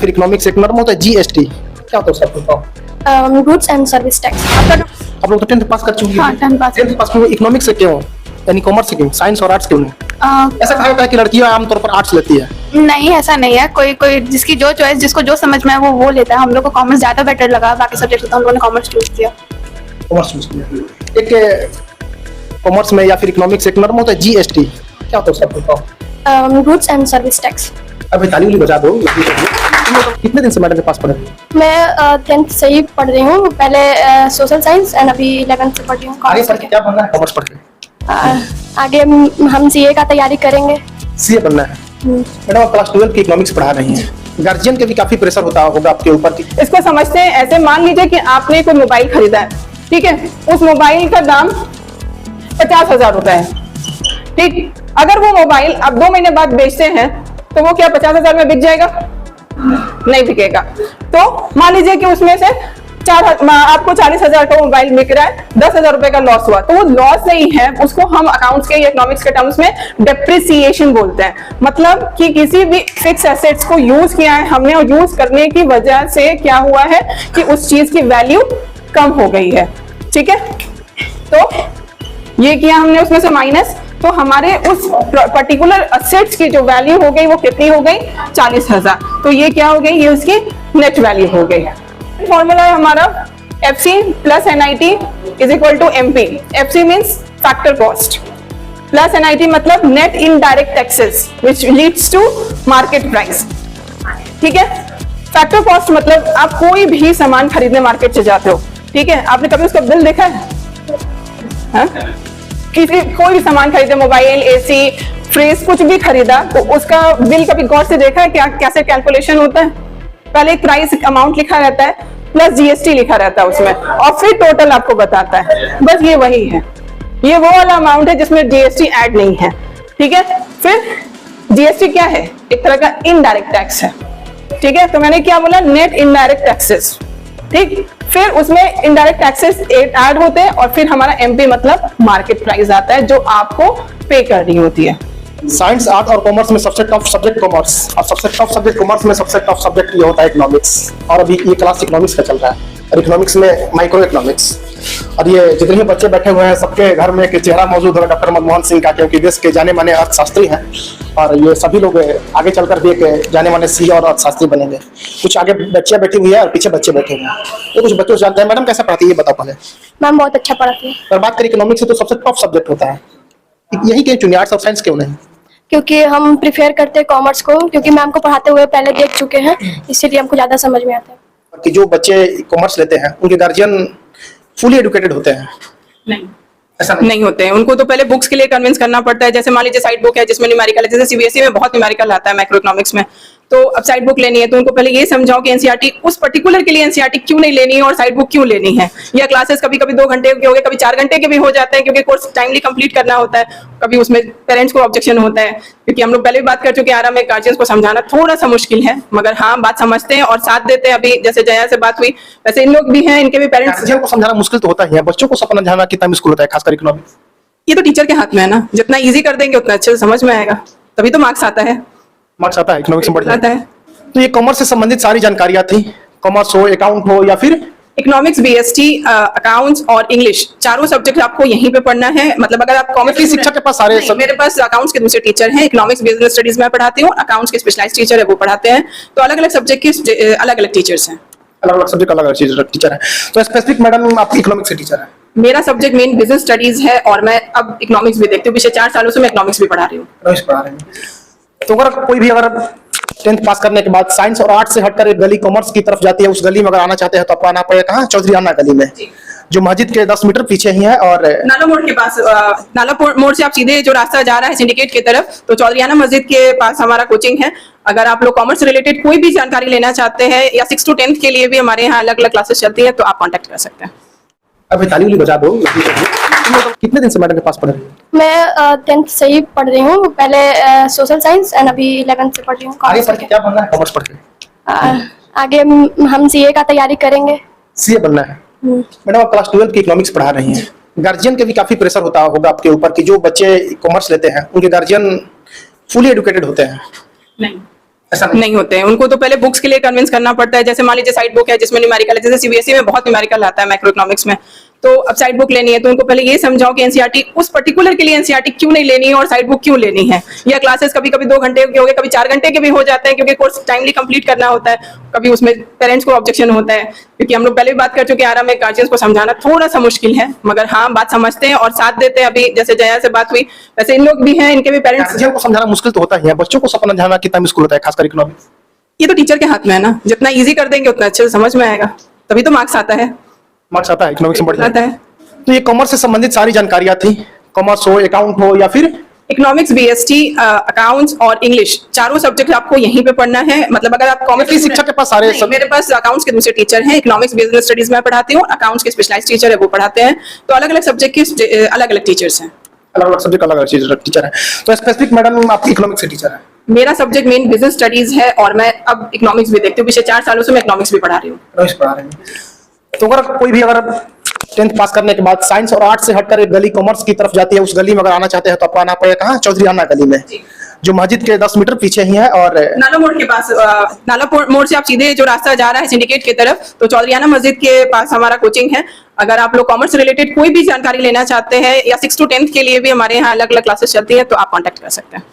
फिर इकोनॉमिक्स एक नॉर्म होता है जीएसटी, क्या होता है उसका full form? Goods and service tax. आप लोग तो 10th पास कर चुकी हाँ, 10th पास। 10th पास में इकोनॉमिक्स से क्यों, यानी कॉमर्स से क्यों, साइंस और आर्ट्स क्यों नहीं? ऐसा कहा जाता है कि लड़कियां आमतौर पर आर्ट्स लेती है। नहीं, ऐसा नहीं है। कोई कोई जिसकी जो चॉइस, जिसको जो समझ में है वो लेता है। हम लोग को कॉमर्स ज्यादा बेटर लगा, बाकी सब्जेक्ट तो हम लोगों ने कॉमर्स चूज किया। कॉमर्स चूज किया। एक कॉमर्स में या फिर इकोनॉमिक्स एक नॉर्म होता है जीएसटी, क्या होता है उसका full form? Goods and service tax. अभी ताली बजा दो। कितने दिन से मैडम के पास पढ़ रही हो? मैं 10th से ही पढ़ रही हूँ, पहले सोशल साइंस एंड अभी 11th से पढ़ रही हूँ। आगे पढ़ के क्या बनना है कॉमर्स पढ़ के? आगे हम सीए का तैयारी करेंगे। सीए बनना है। मैडम आप क्लास 12 की इकोनॉमिक्स पढ़ा रही हैं, गार्जियन के भी काफी प्रेशर होता होगा आपके ऊपर की। इसको समझते हैं ऐसे, मान लीजिए कि आपने कोई मोबाइल खरीदा है, ठीक है, उस मोबाइल का दाम 50,000 रुपए है, ठीक। अगर वो मोबाइल आप 2 महीने बाद बेचते हैं तो वो क्या 50,000 में बिक जाएगा? नहीं बिकेगा। तो मान लीजिए कि उसमें से आपको 40,000 का मोबाइल बिक रहा है, 10,000 रुपए का लॉस हुआ, तो वो लॉस नहीं है, उसको हम अकाउंट्स के या इकोनॉमिक्स के टर्म्स में डेप्रिसिएशन बोलते हैं। मतलब कि किसी भी फिक्स एसेट्स को यूज किया है हमने, और यूज करने की वजह से क्या हुआ है कि उस चीज की वैल्यू कम हो गई है, ठीक है। तो ये किया हमने उसमें से माइनस, तो हमारे उस पर्टिकुलर असेट्स की जो वैल्यू हो गई वो कितनी हो गई? 40,000। तो ये क्या हो गई? ये उसकी नेट वैल्यू हो गई। फॉर्मूला है हमारा FC plus NIT is equal to MP। FC means factor cost, plus NIT मतलब net indirect taxes which leads to market price, ठीक है। फैक्टर कॉस्ट मतलब आप कोई भी सामान खरीदने मार्केट से जाते हो, ठीक है, आपने कभी उसका बिल देखा है? हाँ? किसी कोई भी सामान खरीदे, मोबाइल, AC, फ्रिज, कुछ भी खरीदा तो उसका बिल कभी गौर से देखा है क्या कैसे कैलकुलेशन होता है? पहले एक प्राइस अमाउंट लिखा रहता है प्लस GST लिखा रहता है उसमें, और फिर टोटल आपको बताता है। बस ये वही है, ये वो वाला अमाउंट है जिसमें GST ऐड नहीं है, ठीक है। फिर GST क्या है? एक तरह का इनडायरेक्ट टैक्स है, ठीक है। तो मैंने क्या बोला? नेट इनडायरेक्ट टैक्सेस, ठीक। फिर उसमें इनडायरेक्ट टैक्सेस ऐड होते हैं, और फिर हमारा MP मतलब मार्केट प्राइस आता है जो आपको पे करनी होती है। साइंस, आर्ट और कॉमर्स में सबसे टफ सब्जेक्ट कॉमर्स, और सबसे टफ सब्जेक्ट कॉमर्स में सबसे टफ सब्जेक्ट ये होता है इकोनॉमिक्स। और अभी ये क्लास इकोनॉमिक्स का चल रहा है, और इकोनॉमिक्स में माइक्रो इकोनॉमिक्स। और ये जितने भी बच्चे बैठे हुए हैं सबके घर में एक चेहरा मौजूद है डॉक्टर मनमोहन सिंह का, क्योंकि देश के जाने माने अर्थशास्त्री हैं, और ये सभी लोग आगे चलकर भी एक जाने माने CA और अर्थशास्त्री बनेंगे। कुछ आगे बच्चे बैठी हुई है और पीछे बच्चे बैठे हुए हैं, तो कुछ बच्चों से जानते हैं। मैडम कैसा पढ़ाती है ये बताओ पहले। मैम बहुत अच्छा पढ़ाती है। पर बात करें इकोनॉमिक्स से तो सबसे टफ सब्जेक्ट होता है, यही क्यों चुने, आर्ट्स और साइंस क्यों नहीं? क्योंकि हम प्रिफेयर करते हैं कॉमर्स को, क्योंकि मैम को पढ़ाते हुए पहले देख चुके हैं, इसीलिए हमको ज्यादा समझ में आता है। कि जो बच्चे कॉमर्स लेते हैं उनके गार्जियन फुली एजुकेटेड होते हैं? नहीं, ऐसा नहीं होते हैं। उनको तो पहले बुक्स के लिए कन्विंस करना पड़ता है। जैसे मान लीजिए साइड बुक है जिसमें न्यूमेरिकल है, जैसे CBSE में बहुत न्यूमेरिकल आता है मैक्रो इकोनॉमिक्स में, तो अब साइड बुक लेनी है तो उनको पहले ये समझाओ कि NCERT उस पर्टिकुलर के लिए NCERT क्यों नहीं लेनी है और साइड बुक क्यों लेनी है। या क्लासेस कभी कभी 2 घंटे के हो गए, कभी 4 घंटे के भी हो जाते हैं, क्योंकि कोर्स टाइमली कंप्लीट करना होता है। कभी उसमें पेरेंट्स को ऑब्जेक्शन होता है, क्योंकि हम लोग पहले भी बात कर चुके हैं, आराम में गार्जियंस को समझाना थोड़ा सा मुश्किल है, मगर हाँ बात समझते हैं और साथ देते हैं। अभी जैसे जया से बात हुई, वैसे इन लोग भी हैं, इनके भी पेरेंट्स। गार्जियन को समझाना मुश्किल तो होता ही है, बच्चों को सपना समझाना कितना मुश्किल होता है, खासकर इकोनॉमिक्स। ये तो टीचर के हाथ में है ना, जितना इजी कर देंगे उतना अच्छे से समझ में आएगा, तभी तो मार्क्स आता है। मार्क्स आता है इकोनॉमिक्स में बढ़ आता है। तो ये कॉमर्स से संबंधित सारी जानकारियां थी, कॉमर्स हो, अकाउंट हो, या फिर इकोनॉमिक्स, BST, अकाउंट्स और इंग्लिश, चारों सब्जेक्ट आपको यहीं पे पढ़ना है। मतलब अगर आप कॉमर्स की शिक्षा के पास सारे नहीं, मेरे पास अकाउंट्स के दूसरे टीचर हैं, इकोनॉमिक्स बिजनेस स्टडीज में पढ़ाती हूँ, अकाउंट्स के स्पेशलाइज्ड टीचर है वो पढ़ाते हैं। तो अलग अलग सब्जेक्ट के अलग अलग टीचर्स हैं, अलग अलग सब्जेक्ट अलग अलग टीचर है। तो स्पेसिफिक मैडम आपकी इकोनॉमिक्स के टीचर है? मेरा सब्जेक्ट मेन बिजनेस स्टडीज है, और मैं अब इकोनॉमिक्स भी देखती हूँ। पिछले 4 सालों से मैं इकोनॉमिक्स भी पढ़ा रही हूँ। तो अगर कोई भी अगर 10th पास करने के बाद साइंस और आर्ट्स से हटकर एक गली कॉमर्स की तरफ जाती है, उस गली में अगर आना चाहते हैं तो आपको आना पड़ेगा कहाँ? चौधरीयाना गली में, जो मस्जिद के 10 मीटर पीछे ही है। और नाला मोड़ के पास, नाला मोड़ से आप सीधे जो रास्ता जा रहा है सिंडिकेट की तरफ, तो चौधरीयाना मस्जिद के पास हमारा कोचिंग है। अगर आप लोग कॉमर्स रिलेटेड कोई भी जानकारी लेना चाहते हैं, या 6 to 10th के लिए भी हमारे यहाँ अलग अलग क्लासेस चलती है, तो आप कॉन्टेक्ट कर सकते हैं। अभी ताली बजा दो। कितने दिन से मैडम के पास पढ़ रही हो? मैं 10th से ही पढ़ रही हूँ, पहले सोशल साइंस एंड अभी 11th से पढ़ रही हूँ। आगे पढ़ के क्या बनना है कॉमर्स पढ़ के? आगे हम CA का तैयारी करेंगे। CA बनना है। मैडम आप क्लास 12 की इकोनॉमिक्स पढ़ा रही हैं, गार्जियन के भी काफी प्रेशर होता होगा आपके ऊपर कि जो बच्चे कॉमर्स लेते हैं उनके गार्जियन फुली एजुकेटेड होते हैं? नहीं, ऐसा नहीं होते हैं। उनको तो पहले बुक्स के लिए कन्विंस करना पड़ता है। जैसे मान लीजिए साइड बुक है जिसमें न्यूमेरिकल है, जैसे सीबीएसई में बहुत न्यूमेरिकल आता है मैक्रो इकोनॉमिक्स में, तो अब साइड बुक लेनी है तो उनको पहले ये समझाओ कि एनसीईआरटी उस पर्टिकुलर के लिए एनसीईआरटी क्यों नहीं लेनी है और साइड बुक क्यों लेनी है। या क्लासेस कभी कभी 2 घंटे के हो गए, कभी 4 घंटे के भी हो जाते हैं क्योंकि कोर्स टाइमली कंप्लीट करना होता है। कभी उसमें पेरेंट्स को ऑब्जेक्शन होता है, क्योंकि हम लोग पहले भी बात कर चुके हैं आराम में गार्जियंस को समझाना थोड़ा सा मुश्किल है, मगर हाँ बात समझते हैं और साथ देते हैं। अभी जैसे जया से बात हुई वैसे इन लोग भी हैं, इनके भी पेरेंट्स। गार्जियन को समझाना मुश्किल तो होता ही है, बच्चों को समझाना कितना मुश्किल होता है, खासकर इकोनॉमिक्स। ये तो टीचर के हाथ में है ना, जितना इजी कर देंगे उतना अच्छे से समझ में आएगा, तभी तो मार्क्स आता है। मार्क्स आता है इकोनॉमिक्स में बढ़ आता जाता है। है। तो ये कॉमर्स से संबंधित सारी जानकारियां थी, कॉमर्स हो, अकाउंट हो या फिर इकोनॉमिक्स, बीएसटी, अकाउंट्स और इंग्लिश, चारों सब्जेक्ट आपको यहीं पे पढ़ना है। मतलब अगर आप कॉमर्स किसी शिक्षक के पास सारे नहीं, मेरे पास अकाउंट्स के दूसरे टीचर हैं, इकोनॉमिक्स बिजनेस स्टडीज में पढ़ाती हूँ, अकाउंट्स के स्पेशलाइज्ड टीचर है वो पढ़ाते हैं, तो अलग अलग सब्जेक्ट के अलग अलग टीचर्स हैं। अलग अलग सब्जेक्ट अलग अलग टीचर है। तो स्पेसिफिक मैडम आप इकोनॉमिक्स के टीचर है। मेरा सब्जेक्ट मेन बिजनेस स्टडीज है और मैं अब इकोनॉमिक्स भी देखती हूँ। पिछले 4 सालों से मैं इकोनॉमिक्स भी पढ़ा रही हूँ। इकोनॉमिक्स पढ़ा रहे हैं। तो अगर कोई भी अगर 10th पास करने के बाद साइंस और आर्ट्स से हटकर एक गली कॉमर्स की तरफ जाती है, उस गली में अगर आना चाहते हैं तो आपको आना पड़ेगा कहाँ? चौधरीयाना गली में, जो मस्जिद के 10 मीटर पीछे ही है। और नाला मोड़ के पास, नाला मोड़ से आप सीधे जो रास्ता जा रहा है सिंडिकेट की तरफ, तो चौधरीयाना मस्जिद के पास हमारा कोचिंग है। अगर आप लोग कॉमर्स रिलेटेड कोई भी जानकारी लेना चाहते हैं या 6 to 10th के लिए भी हमारे यहाँ अलग अलग क्लासेस चलती है, तो आप कॉन्टेक्ट कर सकते हैं।